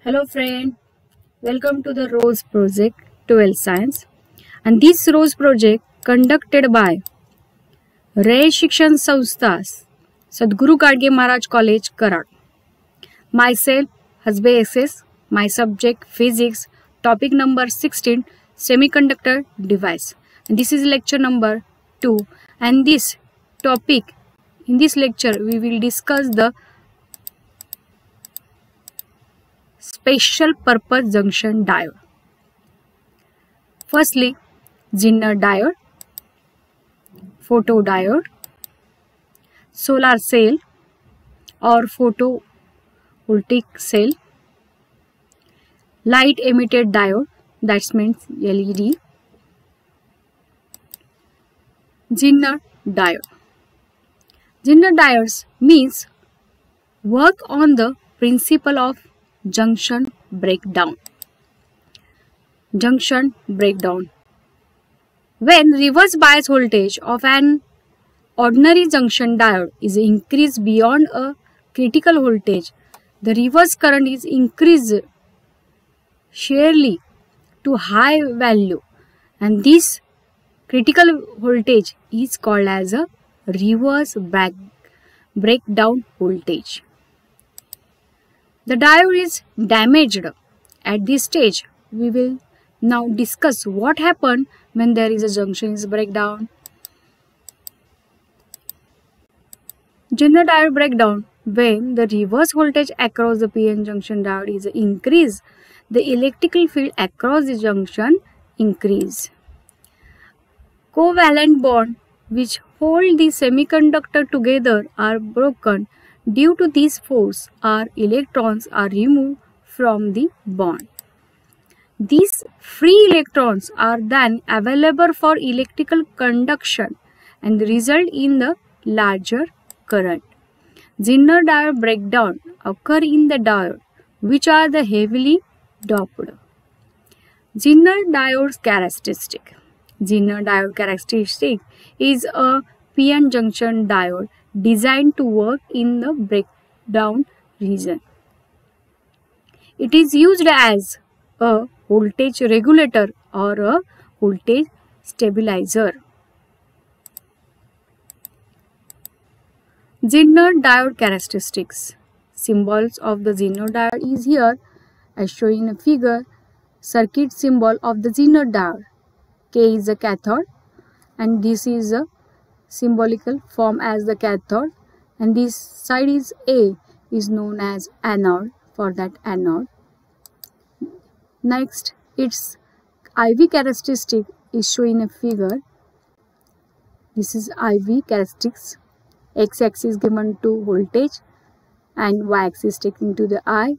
Hello friend, welcome to the ROSE project 12 Science, and this ROSE project conducted by Ray Shikshan Sanstha, Sadhguru Gadge Maharaj College, Karad. Myself, Hasbe SS, my subject Physics, topic number 16, Semiconductor Device. And this is lecture number 2, and this topic, in this lecture we will discuss the special purpose junction diode. Firstly, Zener diode, photodiode, solar cell or photovoltaic cell, light emitted diode, that means LED, Zener diode. Zener diodes means work on the principle of junction breakdown. Junction breakdown. When reverse bias voltage of an ordinary junction diode is increased beyond a critical voltage, the reverse current is increased sheerly to high value, and this critical voltage is called as a reverse breakdown voltage. The diode is damaged. At this stage, we will now discuss what happens when there is a junction breakdown. Zener diode breakdown. When the reverse voltage across the PN junction diode is increased, the electrical field across the junction increase. Covalent bond which hold the semiconductor together are broken. Due to this force, our electrons are removed from the bond. These free electrons are then available for electrical conduction and result in the larger current. Zener diode breakdown occur in the diode which are the heavily doped. Zener diode characteristic. Zener diode characteristic is a PN junction diode designed to work in the breakdown region. It is used as a voltage regulator or a voltage stabilizer. Zener diode characteristics. Symbols of the Zener diode is here as shown in a figure. Circuit symbol of the Zener diode. K is the cathode and this is a symbolical form as the cathode, and this side is A is known as anode, for that anode. Next, its IV characteristic is shown in a figure. This is IV characteristics. X-axis given to voltage and Y-axis taken to the I.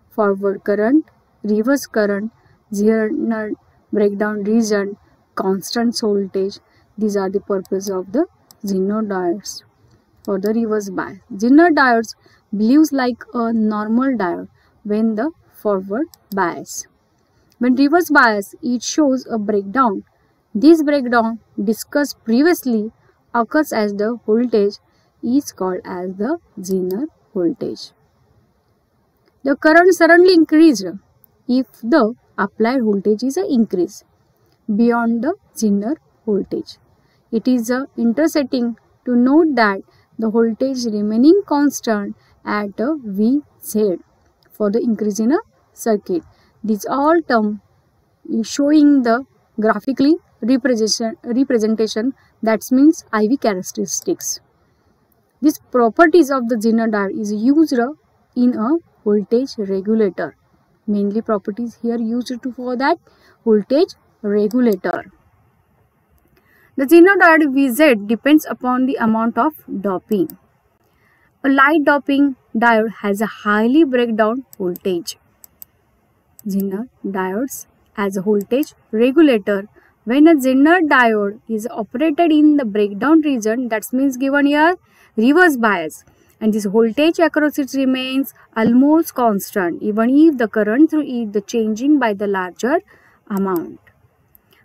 Forward current, reverse current, Zener breakdown region, constant voltage. These are the purpose of the Zener diodes. For the reverse bias, Zener diodes behaves like a normal diode when the forward bias. When reverse bias, it shows a breakdown. This breakdown discussed previously occurs as the voltage is called as the Zener voltage. The current suddenly increased if the applied voltage is increased beyond the Zener voltage. It is interesting to note that the voltage remaining constant at Vz for the increase in a circuit. These all term is showing the graphically representation, that means IV characteristics. These properties of the Zener diode is used in a voltage regulator. Mainly properties here used for that voltage regulator. The Zener diode Vz depends upon the amount of doping. A light doping diode has a highly breakdown voltage. Zener diodes as a voltage regulator. When a Zener diode is operated in the breakdown region, that means given here reverse bias, and this voltage across it remains almost constant even if the current through it is changing by the larger amount.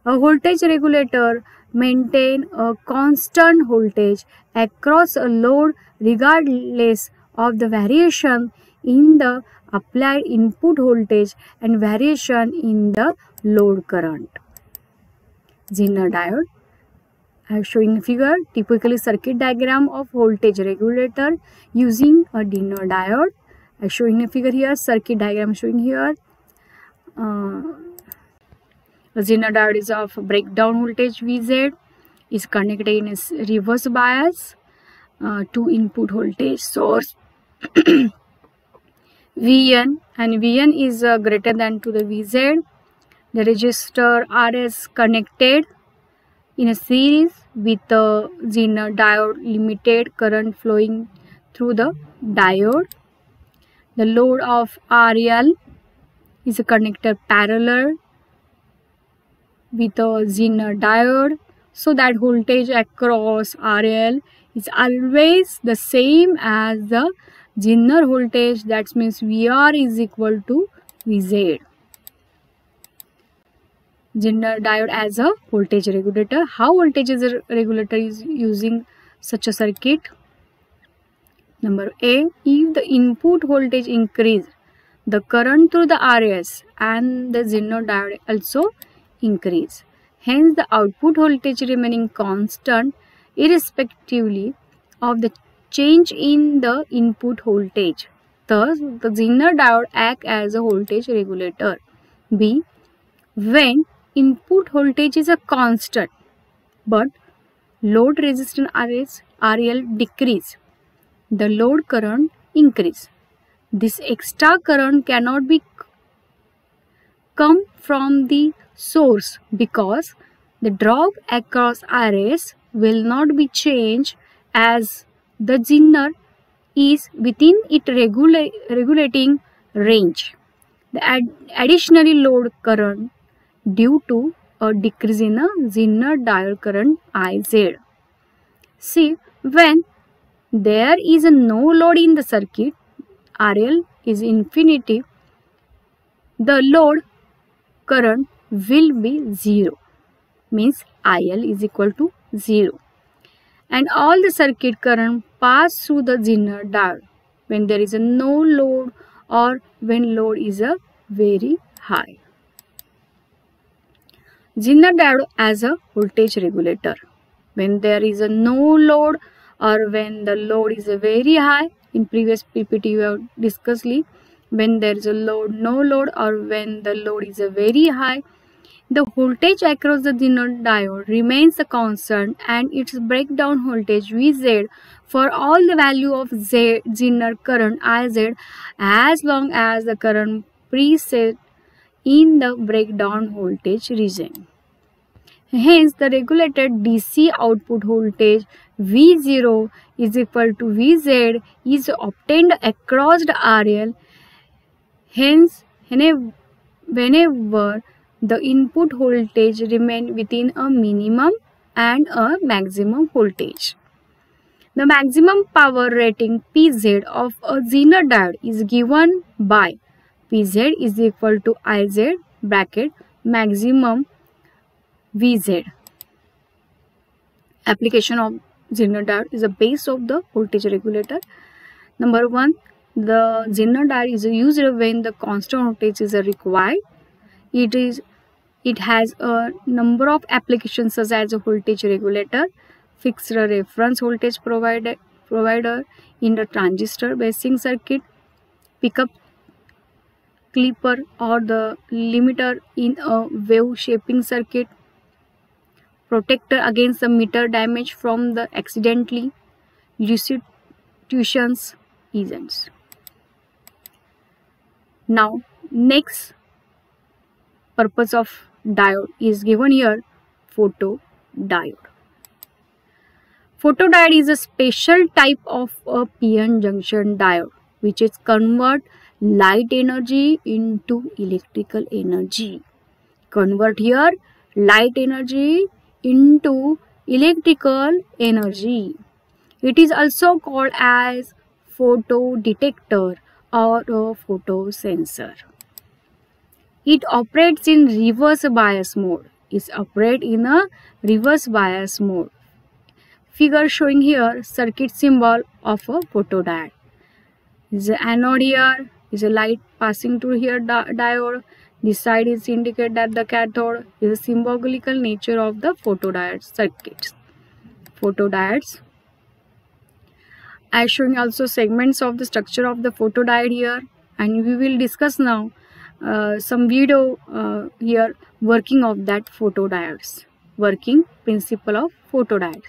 A voltage regulator maintain a constant voltage across a load regardless of the variation in the applied input voltage and variation in the load current. Zener diode. I am showing a figure, typically circuit diagram of voltage regulator using a Zener diode. I am showing a figure here, circuit diagram showing here. A Zener diode is of breakdown voltage Vz, is connected in a reverse bias to input voltage source Vn, and Vn is greater than to the Vz. The resistor Rs connected in a series with the Zener diode, limited current flowing through the diode. The load of RL is a connector parallel with a Zener diode, so that voltage across RL is always the same as the Zener voltage. That means VR is equal to Vz. Zener diode as a voltage regulator. How voltage regulator is using such a circuit? Number A, if the input voltage increase, the current through the RS and the Zener diode also increase. Hence, the output voltage remaining constant irrespectively of the change in the input voltage. Thus, the Zener diode acts as a voltage regulator. B, when input voltage is a constant but load resistance RL decrease, the load current increase. This extra current cannot be come from the source because the drop across RS will not be changed as the Zener is within its regulating range. The additionally load current due to a decrease in a Zener diode current Iz. See, when there is no load in the circuit, RL is infinity, the load current will be 0, means IL is equal to 0. And all the circuit current pass through the Zener diode when there is no load or when load is very high. Zener diode as a voltage regulator. When there is no load or when the load is very high, in previous PPT we have discussed when there is a load, no load, or when the load is very high, the voltage across the Zener diode remains a constant and its breakdown voltage Vz for all the value of Zener current Iz as long as the current preset in the breakdown voltage region. Hence, the regulated DC output voltage V0 is equal to Vz is obtained across the RL. Hence, whenever the input voltage remains within a minimum and a maximum voltage. The maximum power rating Pz of a Zener diode is given by Pz is equal to Iz bracket maximum Vz. Application of Zener diode is the base of the voltage regulator. Number 1, the Zener diode is used when the constant voltage is required. It has a number of applications such as a voltage regulator, fixed reference voltage provider in the transistor basing circuit, pickup clipper or the limiter in a wave shaping circuit, protector against the meter damage from the accidentally restitutions events. Now, next purpose of diode is given here, photodiode. Photodiode is a special type of a PN junction diode which is convert light energy into electrical energy. Convert here light energy into electrical energy. It is also called as photodetector or a photosensor. It operates in reverse bias mode. It operates in a reverse bias mode. Figure showing here circuit symbol of a photodiode. Is the anode here, is a light passing through here diode. This side is indicate that the cathode is a symbolical nature of the photodiode circuits. Photodiodes. I showing also segments of the structure of the photodiode here, and we will discuss now some video here working of that photodiodes, working principle of photodiodes.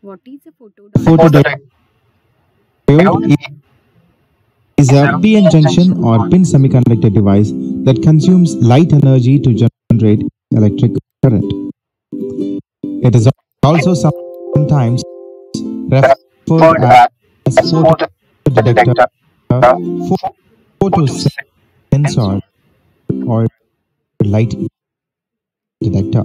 What is a photodiode? Photodiode is a PN junction or pin semiconductor device that consumes light energy to generate electric current. It is also sometimes referred as photodetector, photosensor, or light detector.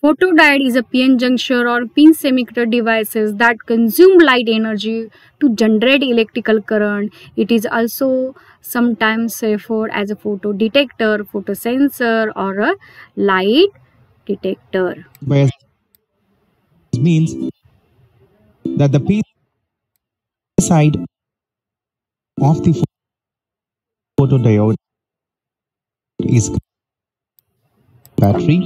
Photodiode is a PN junction or pin semiconductor devices that consume light energy to generate electrical current. It is also sometimes referred as a photodetector, photosensor, or a light detector. Bias means that the P side of the photodiode is battery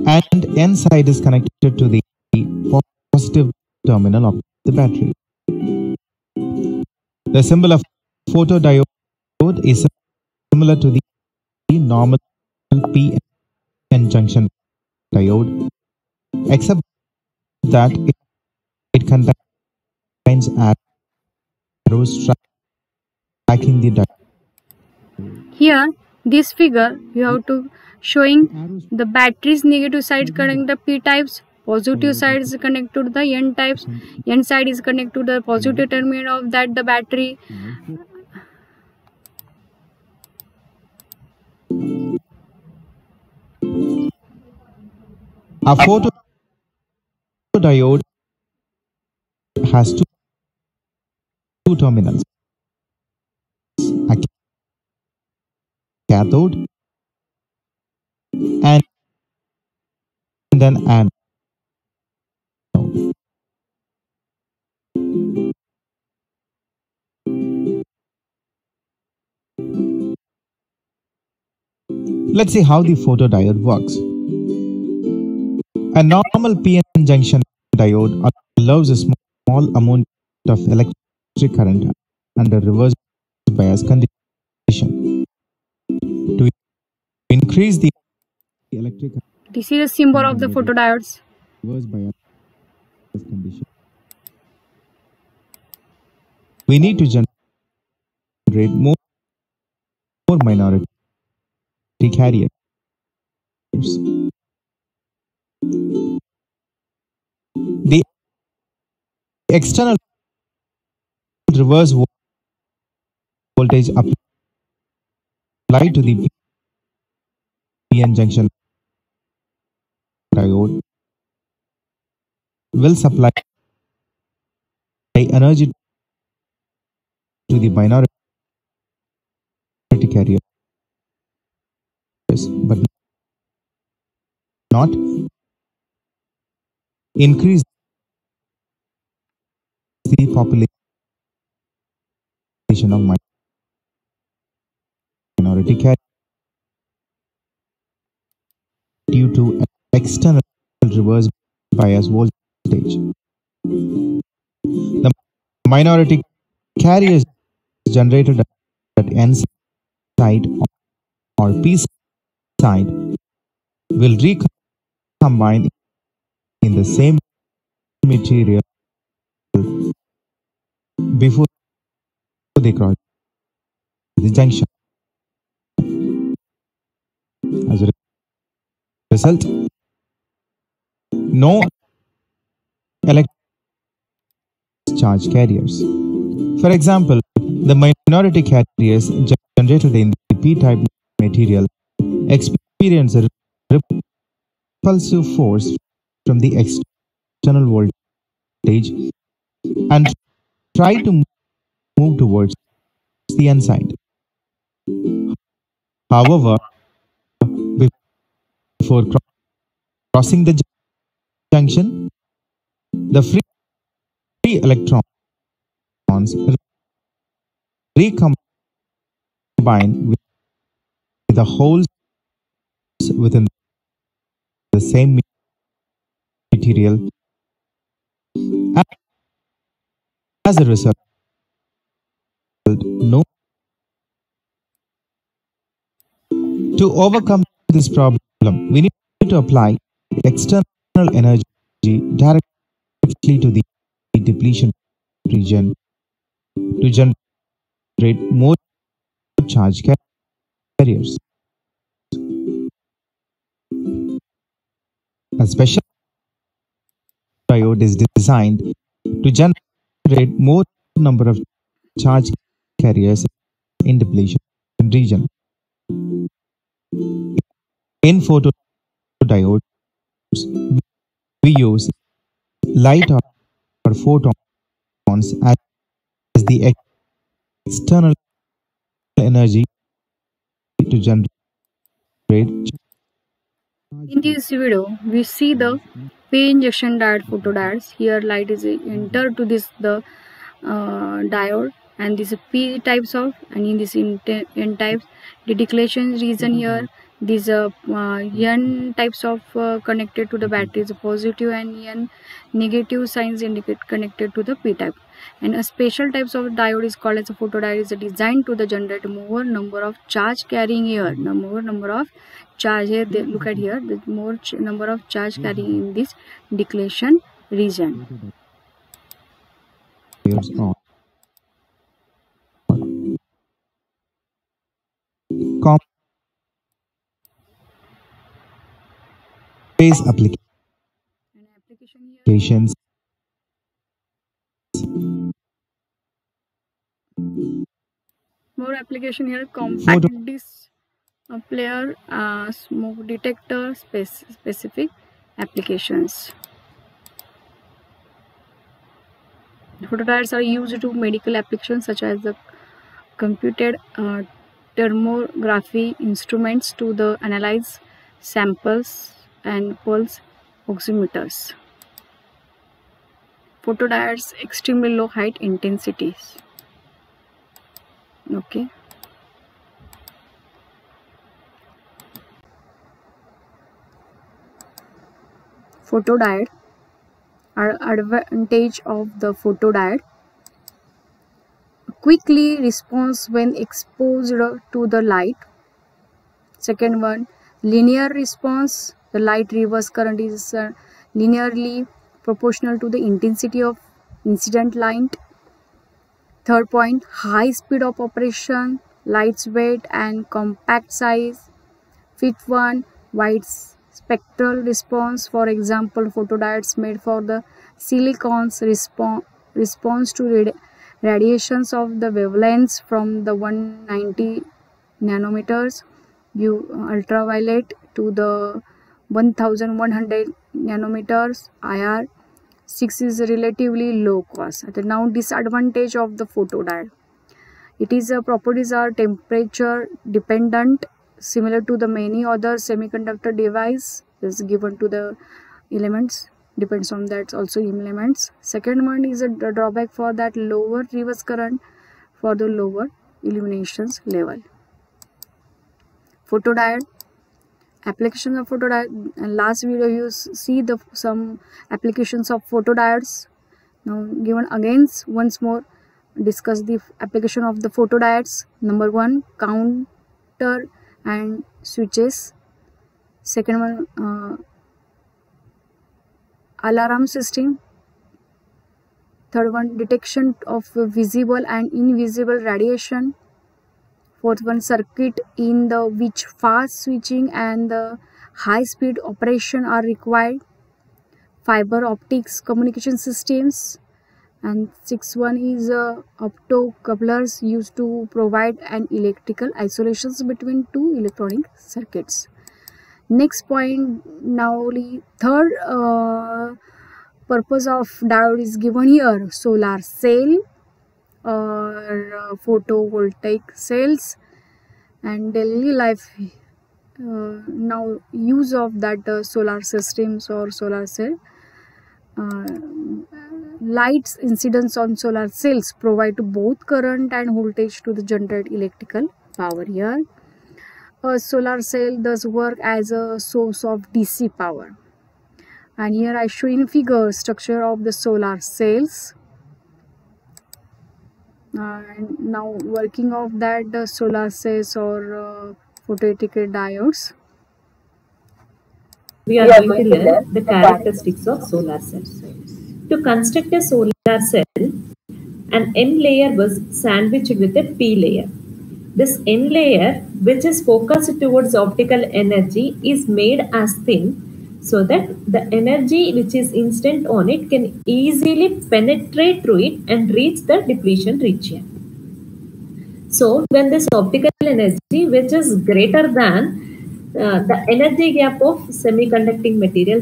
and N side is connected to the positive terminal of the battery. The symbol of photodiode is similar to the normal PN junction diode, except that it contains arrows tracking the diode. Here, this figure, you have to showing the battery's negative side connect the P types, positive side is connected to the N types, N side is connected to the positive terminal of that the battery. A photodiode has two terminals, a cathode and an anode. Let's see how the photodiode works. A normal PN junction diode allows a small amount of electric current under reverse bias condition. To increase the electric current, This is a symbol of the photodiodes. reverse bias condition, we need to generate more minority carriers. The external reverse voltage applied to the PN junction diode will supply energy to the minority carriers, but not increase the population of minority carriers due to external reverse bias voltage. The minority carriers generated at N side or P side will recombine in the same material before they cross the junction. As a result, no electric charge carriers. For example, the minority carriers generated in the p-type material experience a repulsive force from the external voltage and try to move towards the N side. However, before crossing the junction, the free electrons recombine with the holes within the same material. As a result, no. To overcome this problem, we need to apply external energy directly to the depletion region to generate more charge carriers. A special diode is designed to generate more number of charge carriers in depletion region. In photodiodes, we use light or photons as the external energy to generate. In this video, we see the P injection diode photodiodes. Here, light is enter to this diode, and this is P types of, and in this N types, the declaration region here. These N types of connected to the battery is positive, and N negative signs indicate connected to the P type. And a special types of diode is called as a photodiode, is designed to the generate more number of charge carrying here. More number of charge here. Look at here, the more number of charge carrying in this declaration region. Phase applications. More application here, compact disc player, smoke detector, specific applications. Photodiodes are used to medical applications such as the computed thermography instruments to the analyze samples and pulse oximeters. Photodiodes extremely low height intensities. Okay. Photodiode. Advantage of the photodiode: quickly response when exposed to the light. Second one, linear response. The light reverse current is linearly proportional to the intensity of incident light. Third point, high speed of operation, lightweight and compact size. Fifth one, wide spectral response. For example, photodiodes made for the silicons response to radiations of the wavelengths from the 190 nanometers ultraviolet to the 1100 nanometers IR. 6 is relatively low cost. Now, disadvantage of the photodiode: it is properties are temperature dependent, similar to the many other semiconductor device is given to the elements, depends on that also elements. Second one is a drawback for that lower reverse current for the lower illuminations level. Photodiode applications of photodiode. Last video you see the some applications of photodiodes. Now given again once more discuss the application of the photodiodes. Number one, counter and switches. Second one, alarm system. Third one, detection of visible and invisible radiation. Fourth one, circuit in the which fast switching and the high speed operation are required. Fiber optics communication systems. And sixth one is optocouplers used to provide an electrical isolations between two electronic circuits. Next point, now third purpose of diode is given here: solar cell or photovoltaic cells, and daily life. Now use of that solar systems or solar cell. Lights incidence on solar cells provide both current and voltage to the generate electrical power. Here a solar cell does work as a source of DC power, and here I show in figure structure of the solar cells. And now working of that solar cells or photovoltaic diodes. We are going to learn the characteristics of solar cells. To construct a solar cell, an N layer was sandwiched with a P layer. This N layer, which is focused towards optical energy, is made as thin so that the energy which is incident on it can easily penetrate through it and reach the depletion region. So when this optical energy, which is greater than the energy gap of semiconducting material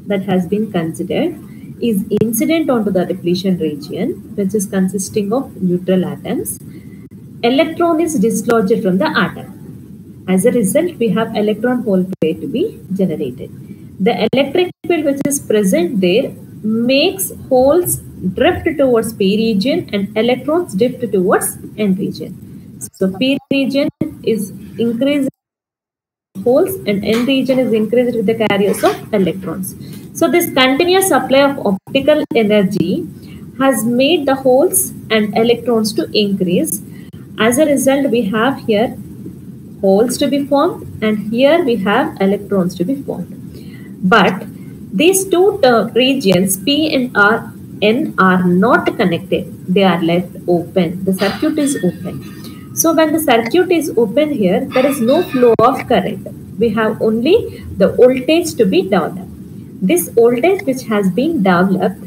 that has been considered, is incident onto the depletion region, which is consisting of neutral atoms, electron is dislodged from the atom. As a result, we have electron hole pair to be generated. The electric field which is present there makes holes drift towards P region and electrons drift towards N region. So P region is increased holes and N region is increased with the carriers of electrons. So this continuous supply of optical energy has made the holes and electrons to increase. As a result, we have here holes to be formed and here we have electrons to be formed. But these two regions P and N are not connected. They are left open. The circuit is open. So when the circuit is open here, there is no flow of current. We have only the voltage to be developed. This voltage which has been developed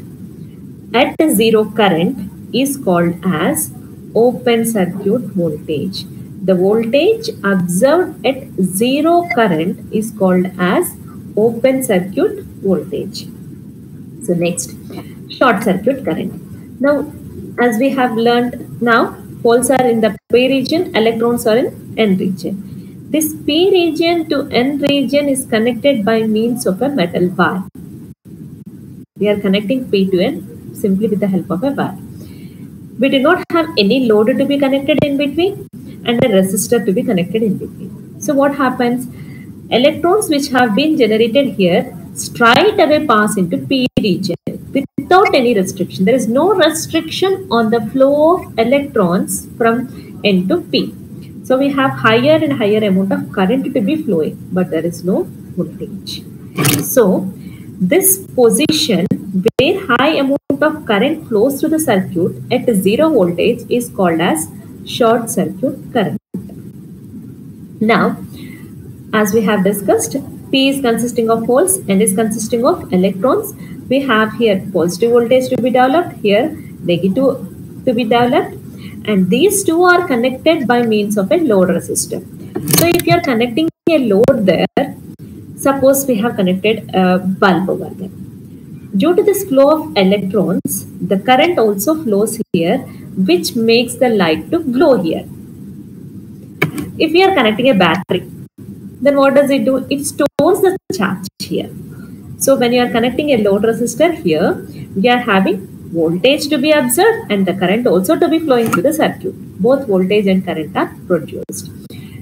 at zero current is called as open circuit voltage. The voltage observed at zero current is called as open circuit voltage. So next, short circuit current. Now, as we have learned now, holes are in the P region, electrons are in N region. This P region to N region is connected by means of a metal bar. We are connecting P to N simply with the help of a bar. We do not have any load to be connected in between and a resistor to be connected in between. So what happens? Electrons which have been generated here straight away pass into P region without any restriction. There is no restriction on the flow of electrons from N to P. So we have higher and higher amount of current to be flowing, but there is no voltage. So this position where high amount of current flows through the circuit at zero voltage is called as short circuit current. Now, as we have discussed, P is consisting of holes, N is consisting of electrons. We have here positive voltage to be developed, here negative to be developed, and these two are connected by means of a load resistor. So if you are connecting a load there, suppose we have connected a bulb over there. Due to this flow of electrons, the current also flows here, which makes the light to glow here. If we are connecting a battery, then what does it do? It stores the charge here. So when you are connecting a load resistor here, we are having voltage to be observed and the current also to be flowing through the circuit. Both voltage and current are produced.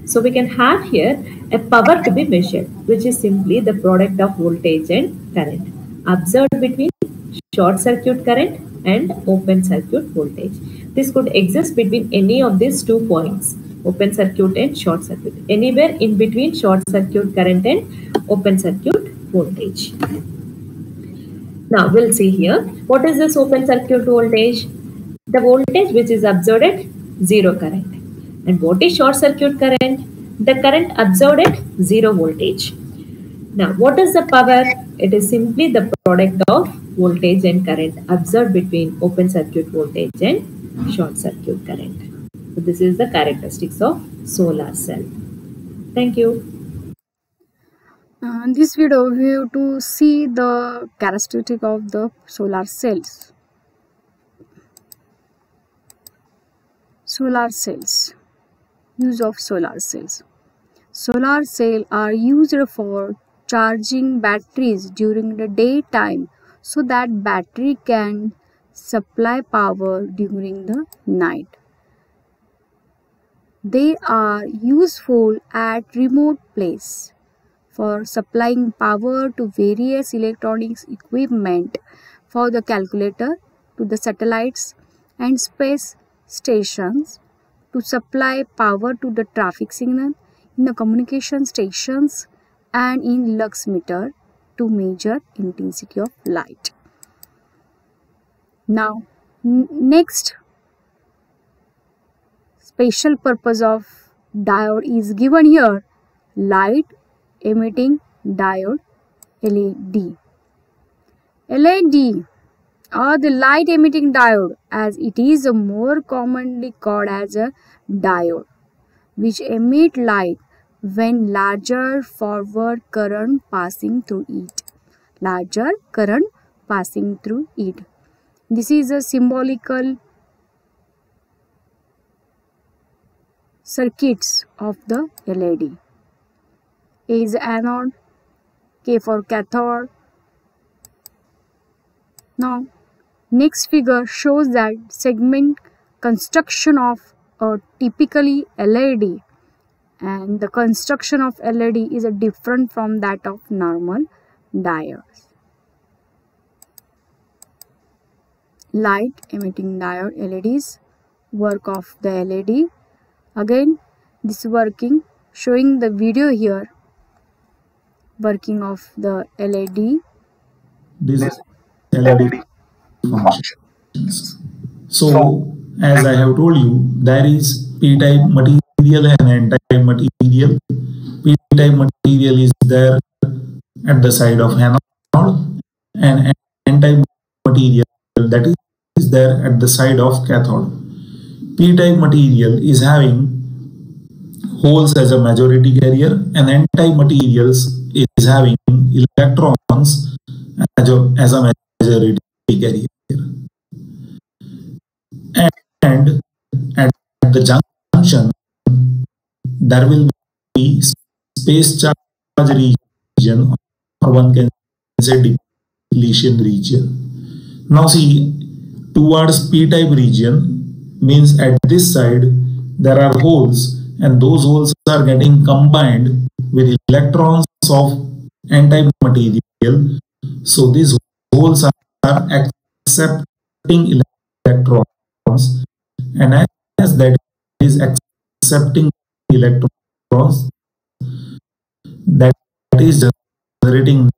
So we can have here a power to be measured, which is simply the product of voltage and current observed between short circuit current and open circuit voltage. This could exist between any of these 2 points, open circuit and short circuit, anywhere in between short circuit current and open circuit voltage. Now we'll see here, what is this open circuit voltage? The voltage which is observed at zero current. And what is short circuit current? The current observed at zero voltage. Now what is the power? It is simply the product of voltage and current observed between open circuit voltage and short circuit current. So this is the characteristics of solar cell. Thank you. This video we have to see the characteristic of the solar cells. Solar cells. Use of solar cells. Solar cells are used for charging batteries during the daytime so that battery can supply power during the night. They are useful at remote places for supplying power to various electronics equipment, for the calculator, to the satellites and space stations, to supply power to the traffic signal, in the communication stations, and in lux meter to measure intensity of light. Now, next special purpose of diode is given here: light emitting diode, LED. LED or the light emitting diode, as it is more commonly called as a diode, which emit light when larger forward current passing through it. Larger current passing through it. This is a symbolical circuits of the LED. A is anode, K for cathode. Now, next figure shows that segment construction of a typically LED, and the construction of LED is different from that of normal diodes. Light emitting diode, LEDs, work of the LED. Again, this working, showing the video here, working of the LED. This is LED functions. So, as I have told you, there is p-type material and n-type material. P-type material is there at the side of anode, and n-type material that is there at the side of cathode. P-type material is having holes as a majority carrier, and n-type materials is having electrons as a majority carrier. And at the junction, there will be space charge region, or one can say depletion region. Now see, towards p-type region means at this side there are holes, and those holes are getting combined with electrons of n-type material. So these holes are accepting electrons, and as that is accepting electrons, that is generating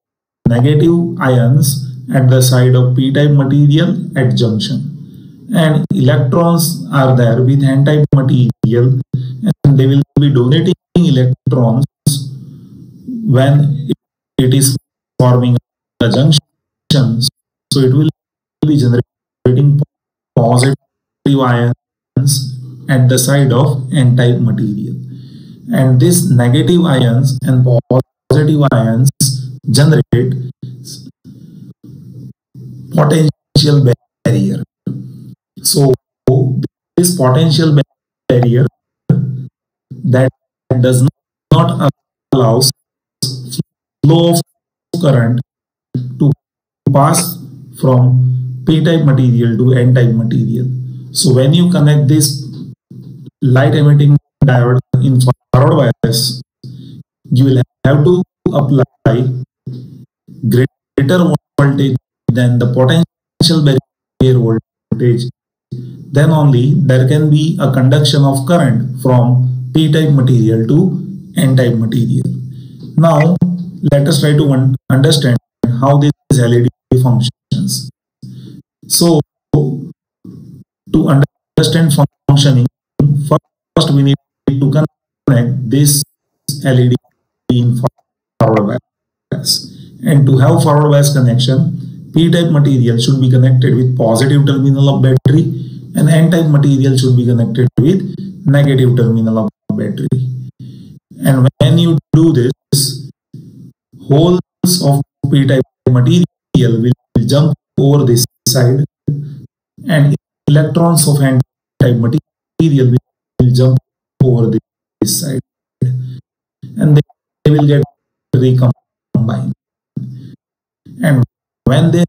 negative ions at the side of p-type material at junction, and electrons are there with n-type material, and they will be donating electrons when it is forming a junction. So it will be generating positive ions at the side of n-type material, and these negative ions and positive ions generate potential barrier. So this potential barrier that does not allow flow of current to pass from p-type material to n-type material. So when you connect this light emitting diode in forward bias, you will have to apply greater voltage than the potential barrier voltage. Then only there can be a conduction of current from p-type material to n-type material. Now let us try to understand how this LED functions. So to understand functioning, first we need to connect this LED in forward bias. And to have forward bias connection, p-type material should be connected with positive terminal of battery, and n-type material should be connected with negative terminal of battery. And when you do this, holes of p-type material will jump over this side, and electrons of n-type material will jump over this side, and they will get recombined. And when they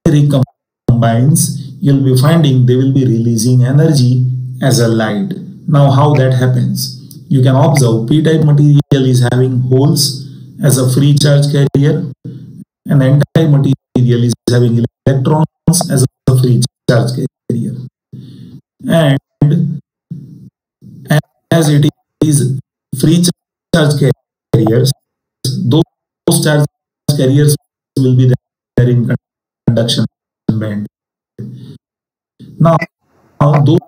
recombines, you'll be finding they will be releasing energy as a light. Now, how that happens? You can observe p-type material is having holes as a free charge carrier, and n-type material is having electrons as a free charge carrier. And as it is free charge carriers, those charge carriers will be there in conduction band. Now, those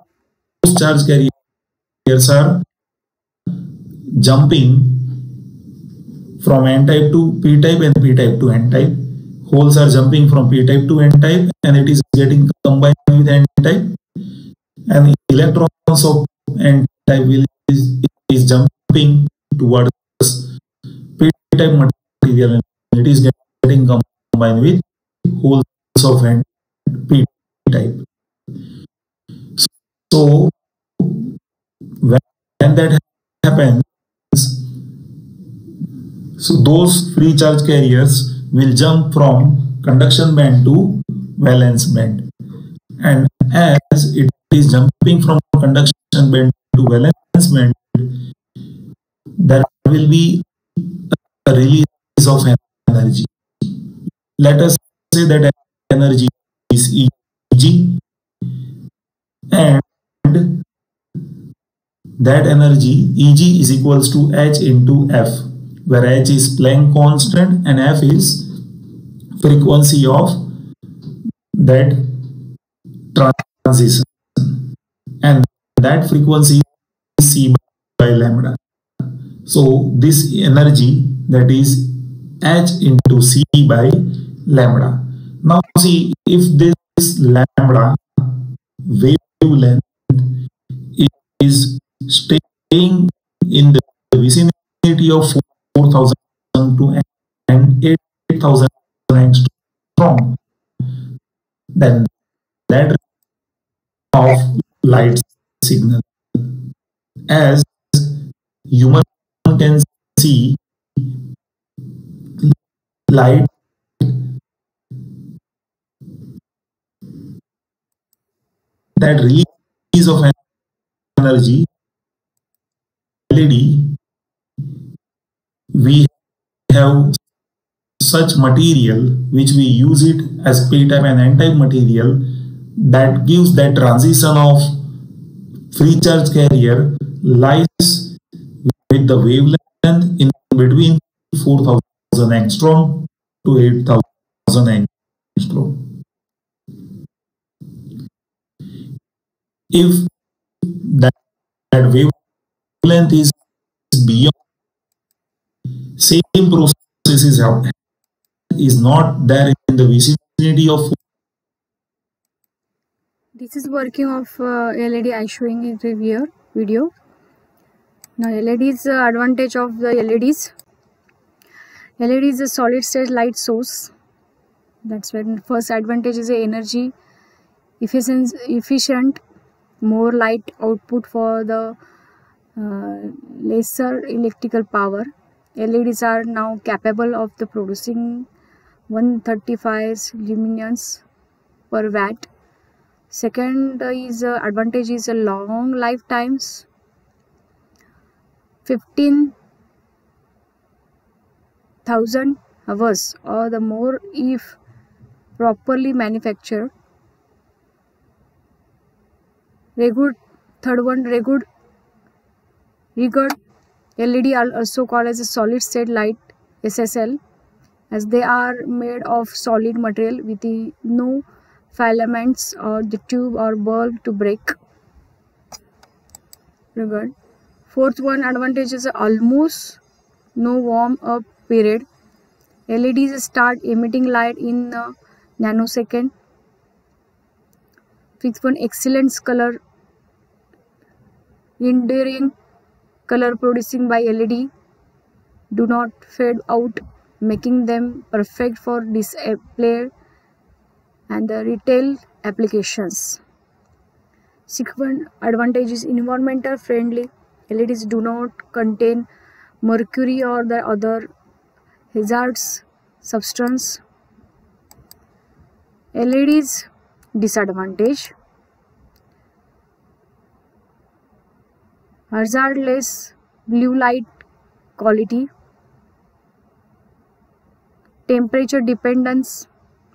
charge carriers are jumping from n-type to p-type and p-type to n-type. Holes are jumping from p-type to n-type, and it is getting combined with n-type, and electrons of n-type is jumping towards p-type material, and it is getting combined with holes of p-type. So when that happens, so those free charge carriers will jump from conduction band to valence band, and as it is jumping from conduction band to valence band, there will be a release of energy. Let us say that energy is Eg, and that energy Eg is equals to H into F, where H is Planck constant and F is frequency of that transition, and that frequency is C by lambda. So this energy, that is H into C by lambda. Now see, if this lambda wavelength is staying in the vicinity of 4,000 to and 8,000 angstrom, then that of light signal, as human can see light that release of energy LED, we have such material which we use it as p-type and n-type material that gives that transition of free charge carrier lies with the wavelength in between 4,000 angstrom to 8,000 angstrom. If that wavelength is beyond, same process is not there in the vicinity of. This is working of LED I showing in the video. Now LEDs, advantage of the LEDs. LED is a solid state light source. That's when first advantage is a energy efficient, more light output for the lesser electrical power. LEDs are now capable of the producing 135 luminance per watt. Second is advantage is a long lifetimes, 15,000 hours or the more if properly manufactured. Third one, rugged LED are also called as a solid state light SSL, as they are made of solid material with no filaments or the tube or bulb to break. Rugged. Fourth one advantage is almost no warm up period. LEDs start emitting light in a nanosecond. Fifth one, excellent color enduring color producing by LED, do not fade out making them perfect for display and the retail applications. Second advantage is environmental friendly. LEDs do not contain mercury or the other hazardous substance. LEDs disadvantage: hazardless blue light quality, temperature dependence,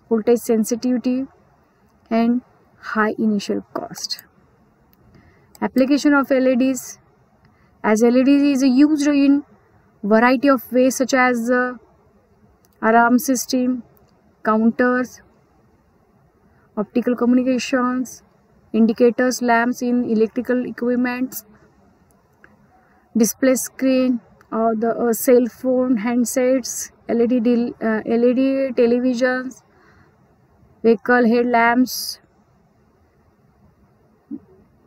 voltage sensitivity, and high initial cost. Application of LEDs: as LEDs is used in variety of ways such as alarm system, counters, optical communications, indicators, lamps in electrical equipments, display screen or the cell phone handsets, LED televisions, vehicle headlamps,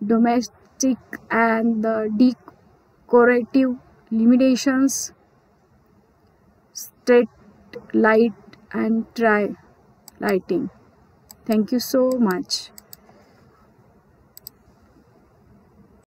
domestic and the decorative limitations, street light and lighting. Thank you so much.